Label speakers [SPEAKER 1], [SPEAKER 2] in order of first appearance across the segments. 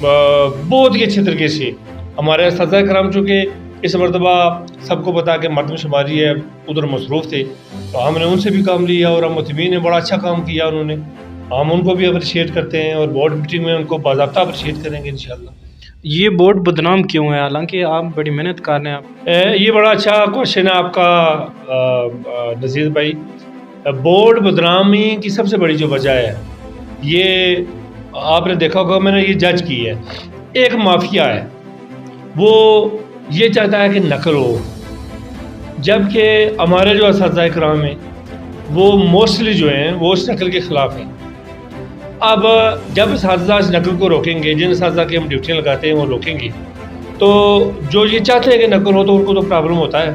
[SPEAKER 1] بہت ہی اچھے طریقے سے ہمارے اساتذہ کرام چونکہ اس مرتبہ سب کو پتا کہ مردم شماری ہے ادھر مصروف تھے تو ہم نے ان سے بھی کام لیا اور ہم متمین نے بڑا اچھا کام کیا انہوں نے. ہم ان کو بھی اپریشیٹ کرتے ہیں اور بورڈ میٹنگ میں ان کو باضابطہ اپریشیٹ کریں گے انشاءاللہ.
[SPEAKER 2] یہ بورڈ بدنام کیوں ہے حالانکہ آپ بڑی محنت کر رہے ہیں؟ آپ
[SPEAKER 1] یہ بڑا اچھا کوشچن ہے آپ کا نذیر بھائی. بورڈ بدنامی کی سب سے بڑی جو وجہ ہے یہ آپ نے دیکھا ہوگا میں نے یہ جج کی ہے. ایک مافیا ہے وہ یہ چاہتا ہے کہ نقل ہو جبکہ ہمارے جو اساتذہ کرام ہیں وہ موسٹلی جو ہیں وہ اس نقل کے خلاف ہیں. اب جب اساتذہ اس نقل کو روکیں گے جن اساتذہ کی ہم ڈیوٹیاں لگاتے ہیں وہ روکیں گے تو جو یہ چاہتے ہیں کہ نقل ہو تو ان کو تو پرابلم ہوتا ہے.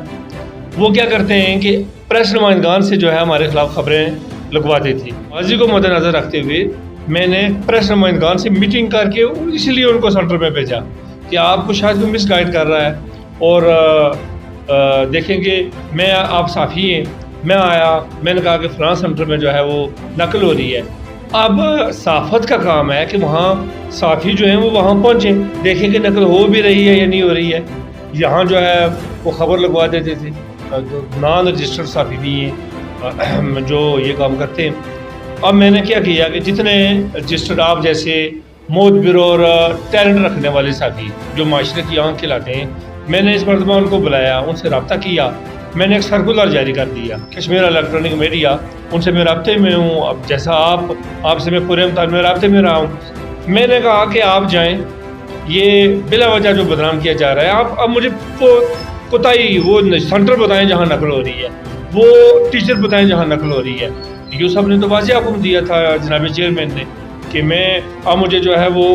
[SPEAKER 1] وہ کیا کرتے ہیں کہ پریس نمائندگان سے جو ہے ہمارے خلاف خبریں لگواتے تھے. ماضی کو مد نظر رکھتے ہوئے میں نے پریس نمائندگان سے میٹنگ کر کے اسی لیے ان کو سینٹر میں بھیجا کہ آپ کو شاید کوئی مس گائیڈ کر رہا ہے اور دیکھیں کہ میں آپ صحافی ہیں. میں آیا میں نے کہا کہ فلاں سینٹر میں جو ہے وہ نقل ہو رہی ہے. اب صحافت کا کام ہے کہ وہاں صحافی جو ہیں وہ وہاں پہنچیں دیکھیں کہ نقل ہو بھی رہی ہے یا نہیں ہو رہی ہے. یہاں جو ہے وہ خبر لگوا دیتے تھے. نان رجسٹرڈ صحافی بھی ہیں جو یہ کام کرتے ہیں. اب میں نے کیا کیا کہ جتنے رجسٹرڈ آپ جیسے معتبر اور ٹیلنٹ رکھنے والے صحافی جو معاشرے کی آنکھ کھلاتے ہیں میں نے اس مرتبہ ان کو بلایا ان سے رابطہ کیا. میں نے ایک سرکولر جاری کر دیا کشمیر الیکٹرانک میڈیا ان سے میں رابطے میں ہوں. اب جیسا آپ سے میں پورے امتحان میں رابطے میں رہا ہوں. میں نے کہا کہ آپ جائیں یہ بلا وجہ جو بدنام کیا جا رہا ہے آپ اب مجھے کوتاہی وہ سینٹر بتائیں جہاں نقل ہو رہی ہے وہ ٹیچر بتائیں جہاں نقل ہو رہی ہے. یو صاحب نے تو واضح حکم دیا تھا جناب چیئرمین نے کہ میں اب مجھے جو ہے وہ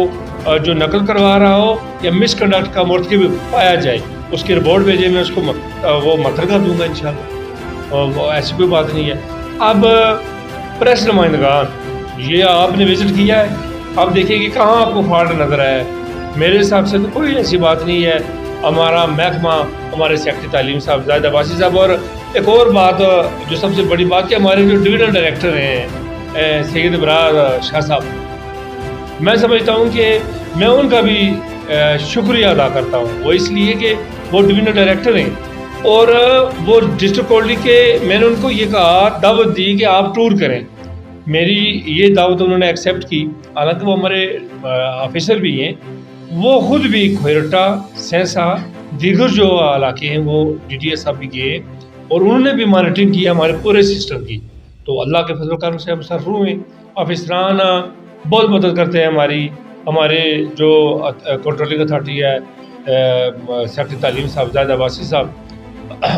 [SPEAKER 1] جو نقل کروا رہا ہو یا مس کنڈکٹ کا مرتکب پایا جائے اس کی رپورٹ بھیجے میں اس کو وہ مترکہ دوں گا انشاءاللہ. ایسی کوئی بات نہیں ہے. اب پریس نمائندگان یہ آپ نے وزٹ کیا ہے آپ دیکھیں کہ کہاں آپ کو فالٹ نظر آیا ہے. میرے حساب سے تو کوئی ایسی بات نہیں ہے. ہمارا محکمہ ہمارے سیکرٹری تعلیم صاحب زاہد عباسی صاحب اور ایک اور بات جو سب سے بڑی بات کہ ہمارے جو ڈویژنل ڈائریکٹر ہیں سید ابرار شاہ صاحب میں سمجھتا ہوں کہ میں ان کا بھی شکریہ ادا کرتا ہوں. وہ اس لیے کہ وہ ڈویژنل ڈائریکٹر ہیں اور وہ ڈسٹرکٹ کورٹلی کے میں نے ان کو یہ کہا دعوت دی کہ آپ ٹور کریں. میری یہ دعوت انہوں نے ایکسیپٹ کی حالانکہ وہ ہمارے آفیسر بھی ہیں. وہ خود بھی کھوئرٹا سینسا دیگر جو علاقے ہیں وہ ڈی ٹی ایس صاحب بھی گئے اور انہوں نے بھی مانیٹرنگ کی ہمارے پورے سسٹم کی. تو اللہ کے فضل و کرم سے ہم سرفراہ ہوئے. آفیسران بہت مدد کرتے ہیں ہمارے جو کنٹرولنگ اتھارٹی ہے سیکرٹری تعلیم صاحب زاہد عباسی صاحب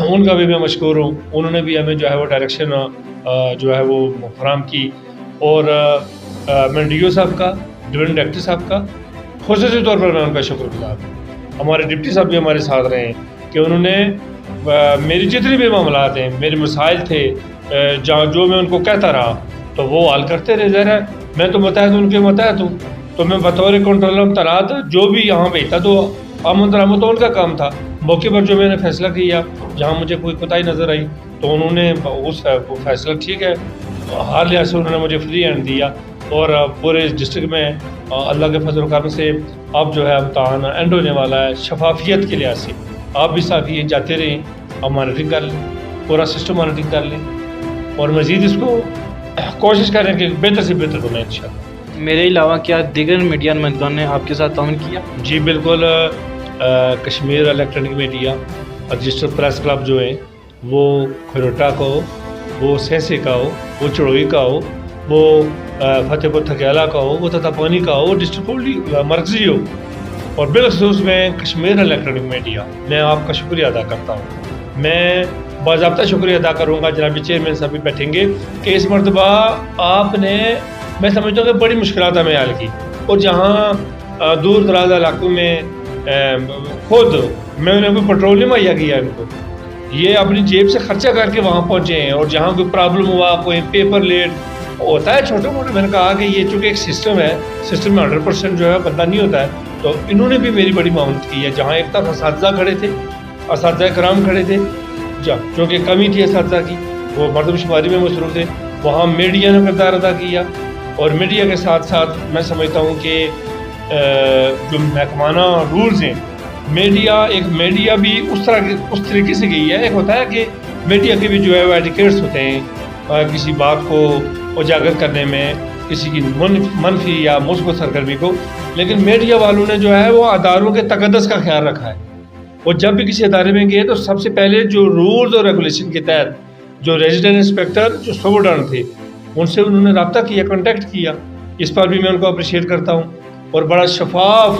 [SPEAKER 1] ان کا بھی میں مشکور ہوں. انہوں نے بھی ہمیں جو ہے وہ ڈائریکشن جو ہے وہ فراہم کی. اور میں ڈی او صاحب کا ڈویژنل ڈائریکٹر صاحب کا خصوصی طور پر میں ان کا شکر گزار ہوں. ہمارے ڈپٹی صاحب بھی ہمارے ساتھ رہے ہیں کہ انہوں نے میری جتنی بھی معاملات ہیں میرے مسائل تھے جو میں ان کو کہتا رہا تو وہ حل کرتے رہے. ظاہر ہے میں تو متحد ان کے متحد ہوں تو میں بطور کنٹرولر تعینات جو بھی یہاں بھیجتا تو آمد رحمت ان کا کام تھا. موقع پر جو میں نے فیصلہ کیا جہاں مجھے کوئی کوتاہی نظر آئی تو انہوں نے اس فیصلہ ٹھیک ہے ہر لحاظ سے انہوں نے مجھے فری ہینڈ دیا. اور پورے ڈسٹرکٹ میں اللہ کے فضل و کرم سے اب جو ہے امتحان اینڈ ہونے والا ہے. شفافیت کے لحاظ سے آپ بھی صحافی جاتے رہیں آپ مانیٹرنگ کر لیں پورا سسٹم مانیٹرنگ کر لیں اور مزید اس کو کوشش کریں کہ بہتر سے بہتر بنائیں انشاءاللہ.
[SPEAKER 2] میرے علاوہ کیا دیگر میڈیا نمائندگان نے آپ کے ساتھ تعاون کیا؟
[SPEAKER 1] جی بالکل. Kashmir electronic media register press club جو ہیں وہ کھروٹا کا ہو وہ سینسے کا ہو وہ چڑوئی کا ہو وہ فتح پور تھکیالہ کا ہو وہ تتاپانی کا ہو وہ ڈسٹرکٹ کورٹلی مرکزی ہو اور بالخصوص میں کشمیر الیکٹرانک میڈیا میں آپ کا شکریہ ادا کرتا ہوں. میں باضابطہ شکریہ ادا کروں گا جناب چیئرمین صاحب بھی بیٹھیں گے کہ اس مرتبہ آپ نے میں سمجھتا ہوں کہ بڑی مشکلات ہمیں حل کی اور جہاں دور دراز علاقوں میں خود میں انہیں کوئی پیٹرول نہیں مہیا کیا ان کو یہ اپنی جیب سے خرچہ کر کے وہاں پہنچے ہیں اور جہاں کوئی پرابلم ہوا کوئی پیپر لیٹ ہوتا ہے چھوٹے موٹے میں نے کہا کہ یہ چونکہ ایک سسٹم ہے سسٹم میں 100% جو ہے بندہ نہیں ہوتا ہے تو انہوں نے بھی میری بڑی معاونت کی ہے. جہاں ایک طرف اساتذہ کھڑے تھے اساتذہ کرام کھڑے تھے چونکہ کمی تھی اساتذہ کی وہ مردم شماری میں مصروف تھے وہاں میڈیا نے کردار ادا کیا اور میڈیا کے ساتھ ساتھ میں سمجھتا ہوں کہ جو محکمانہ رولز ہیں، میڈیا بھی اس طریقے سے گئی ہے. ایک ہوتا ہے کہ میڈیا کے بھی جو ہے وہ ایٹیکیٹس ہوتے ہیں کسی بات کو اجاگر کرنے میں، کسی کی منفی یا مثبت سرگرمی کو، لیکن میڈیا والوں نے جو ہے وہ اداروں کے تقدس کا خیال رکھا ہے. اور جب بھی کسی ادارے میں گئے تو سب سے پہلے جو رولز اور ریگولیشن کے تحت جو ریزیڈنٹ انسپیکٹر جو سبارڈن تھے ان سے انہوں نے رابطہ کیا، کانٹیکٹ کیا. اس پر بھی میں ان کو اپریشیٹ کرتا ہوں. اور بڑا شفاف،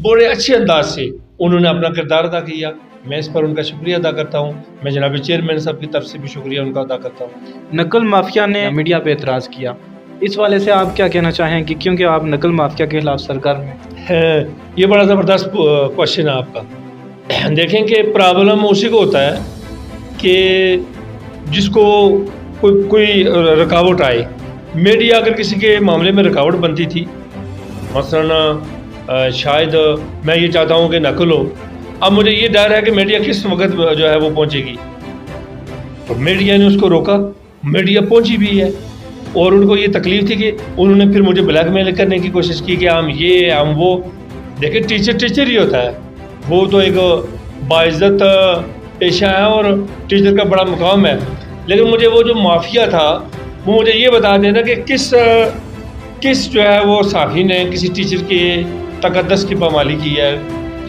[SPEAKER 1] بڑے اچھے انداز سے انہوں نے اپنا کردار ادا کیا. میں اس پر ان کا شکریہ ادا کرتا ہوں. میں جناب چیئرمین صاحب کی طرف سے بھی شکریہ ان کا ادا کرتا ہوں.
[SPEAKER 2] نقل مافیا نے میڈیا پہ اعتراض کیا، اس والے سے آپ کیا کہنا چاہیں گے، کیونکہ آپ نقل مافیا کے خلاف سرگرم ہیں؟
[SPEAKER 1] یہ بڑا زبردست کوشچن ہے آپ کا. دیکھیں کہ پرابلم اسی کو ہوتا ہے کہ جس کو کوئی رکاوٹ آئے. میڈیا اگر کسی کے معاملے میں رکاوٹ بنتی تھی، مثلا شاید میں یہ چاہتا ہوں کہ نقل ہو، اب مجھے یہ ڈر ہے کہ میڈیا کس وقت جو ہے وہ پہنچے گی. تو میڈیا نے اس کو روکا، میڈیا پہنچی بھی ہے. اور ان کو یہ تکلیف تھی کہ انہوں نے پھر مجھے بلیک میل کرنے کی کوشش کی کہ ہم یہ ہم وہ. دیکھیں ٹیچر ہی ہوتا ہے، وہ تو ایک باعزت پیشہ ہے اور ٹیچر کا بڑا مقام ہے. لیکن مجھے وہ جو مافیا تھا وہ مجھے یہ بتا دینا کہ کس جو ہے وہ صحافی نے کسی ٹیچر کے تقدس کی پامالی کی ہے.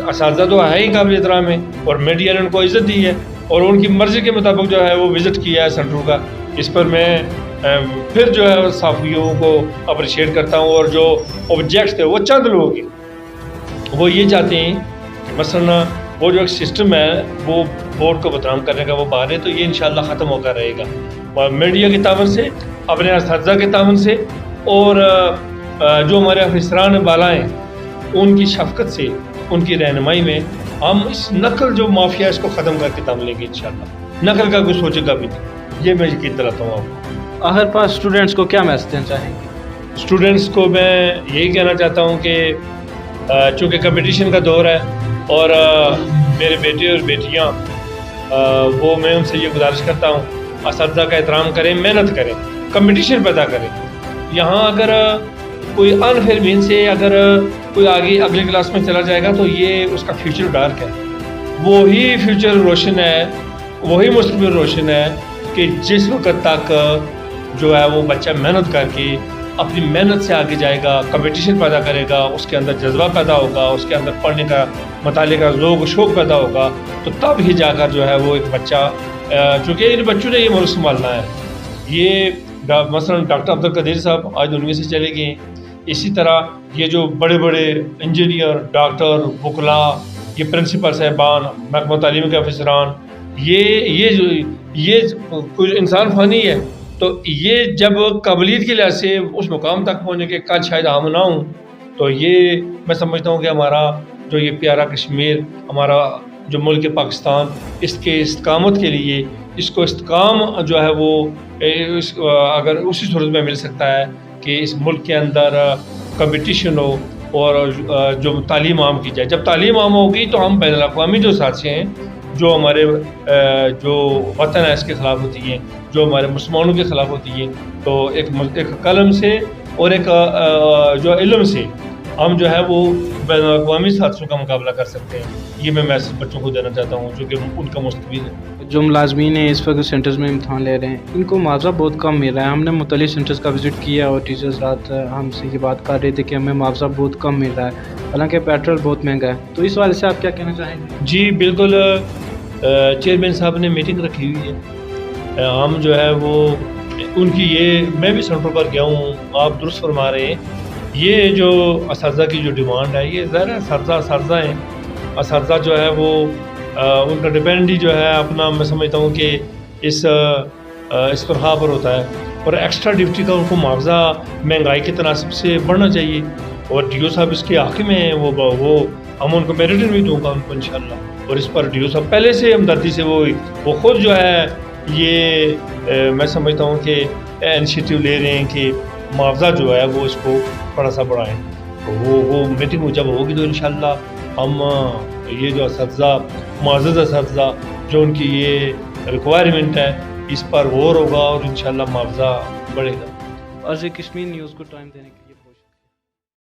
[SPEAKER 1] اساتذہ تو ہے ہی قابل احترام ہے اور میڈیا نے ان کو عزت دی ہے اور ان کی مرضی کے مطابق جو ہے وہ وزٹ کیا ہے سینٹر کا. اس پر میں پھر جو ہے صحافیوں کو اپریشیٹ کرتا ہوں. اور جو آبجیکٹس تھے وہ چند لوگ وہ یہ چاہتے ہیں کہ مثلا وہ جو ایک سسٹم ہے وہ بورڈ کو بدنام کرنے کا وہ باہر ہے، تو یہ انشاءاللہ ختم ہو کر رہے گا. اور میڈیا کے تعاون سے، اپنے اساتذہ کے تعاون سے اور جو ہمارے افسران بالا ہیں ان کی شفقت سے، ان کی رہنمائی میں ہم اس نقل جو مافیا اس کو ختم کر کے دم لیں گے انشاءاللہ. نقل کا کوئی سوچے گا بھی نہیں، یہ میں یقین دلاتا ہوں آپ کو.
[SPEAKER 2] آخر پاس اسٹوڈنٹس کو کیا میسج دینا چاہیں گے؟
[SPEAKER 1] اسٹوڈنٹس کو میں یہی کہنا چاہتا ہوں کہ چونکہ کمپٹیشن کا دور ہے اور میرے بیٹے اور بیٹیاں وہ میں ان سے یہ گزارش کرتا ہوں اساتذہ کا احترام کریں، محنت کریں، کمپٹیشن پیدا کریں. یہاں اگر کوئی انفیئر مین سے اگر کوئی آگے اگلے کلاس میں چلا جائے گا تو یہ اس کا فیوچر ڈارک ہے. وہی فیوچر روشن ہے، وہی مستقبل روشن ہے کہ جس وقت تک جو ہے وہ بچہ محنت کر کے اپنی محنت سے آگے جائے گا، کمپٹیشن پیدا کرے گا، اس کے اندر جذبہ پیدا ہوگا، اس کے اندر پڑھنے کا، مطالعے کا ذوق و شوق پیدا ہوگا، تو تب ہی جا کر جو ہے وہ ایک بچہ، چونکہ ان بچوں نے یہ ملک سنبھالنا ہے. یہ مثلا ڈاکٹر عبدالقدیر صاحب آج دنیا سے چلے گئے. اسی طرح یہ جو بڑے بڑے انجینئر، ڈاکٹر، وکلاء، یہ پرنسپل صاحبان، محکمہ تعلیم کے افسران، یہ کوئی انسان فانی ہے. تو یہ جب قابلیت کے لحاظ سے اس مقام تک پہنچنے کے کل شاید ہم نہ ہوں، تو یہ میں سمجھتا ہوں کہ ہمارا جو یہ پیارا کشمیر، ہمارا جو ملک پاکستان، اس کے استقامت کے لیے، اس کو استحکام جو ہے وہ اگر اسی صورت میں مل سکتا ہے کہ اس ملک کے اندر کمپٹیشن ہو اور جو تعلیم عام کی جائے. جب تعلیم عام ہوگی تو ہم بین الاقوامی جو سازشیں ہیں جو ہمارے جو وطن ہے اس کے خلاف ہوتی ہیں، جو ہمارے مسلمانوں کے خلاف ہوتی ہیں، تو ایک قلم سے اور ایک جو علم سے ہم جو ہے وہ بین الاقوامی سازشوں کا مقابلہ کر سکتے ہیں. یہ میں میسج بچوں کو دینا چاہتا ہوں جو کہ ان کا مستقبل ہے.
[SPEAKER 2] جو ملازمین ہیں اس وقت سینٹرز میں امتحان لے رہے ہیں، ان کو معاوضہ بہت کم مل رہا ہے. ہم نے مختلف سینٹرز کا وزٹ کیا اور ٹیچرز رات ہم سے یہ بات کر رہے تھے کہ ہمیں معاوضہ بہت کم مل رہا ہے، حالانکہ پیٹرول بہت مہنگا ہے. تو اس والے سے آپ کیا کہنا چاہیں گے؟
[SPEAKER 1] جی بالکل، چیئرمین صاحب نے میٹنگ رکھی ہوئی ہے. ہم جو ہے وہ ان کی میں بھی سینٹر پر گیا ہوں، آپ درست فرما رہے ہیں. یہ جو اساتذہ کی جو ڈیمانڈ ہے، یہ ظاہر ہے اساتذہ ہیں. اساتذہ جو ہے وہ ان کا ڈپینڈ ہی جو ہے اپنا، میں سمجھتا ہوں کہ اس تنخواہ پر ہوتا ہے، اور ایکسٹرا ڈیوٹی کا ان کو معاوضہ مہنگائی کے تناسب سے بڑھنا چاہیے. اور ڈی او صاحب اس کے حاکم ہیں، وہ ہم ان کو میریٹن بھی دوں گا ان کو انشاءاللہ. اور اس پر ڈی او صاحب پہلے سے ہمدردی سے وہ خود جو ہے یہ میں سمجھتا ہوں کہ انیشیٹو لے رہے ہیں کہ معاوضہ جو ہے وہ اس کو تھوڑا سا بڑھائیں. تو وہ میٹنگ جب ہوگی تو انشاءاللہ ہم یہ جو اساتذہ، معزز اساتذہ جو ان کی یہ ریکوائرمنٹ ہے، اس پر غور ہوگا اور انشاءاللہ معاوضہ بڑھے گا.
[SPEAKER 2] عرض کشمیر نیوز کو ٹائم دینے کے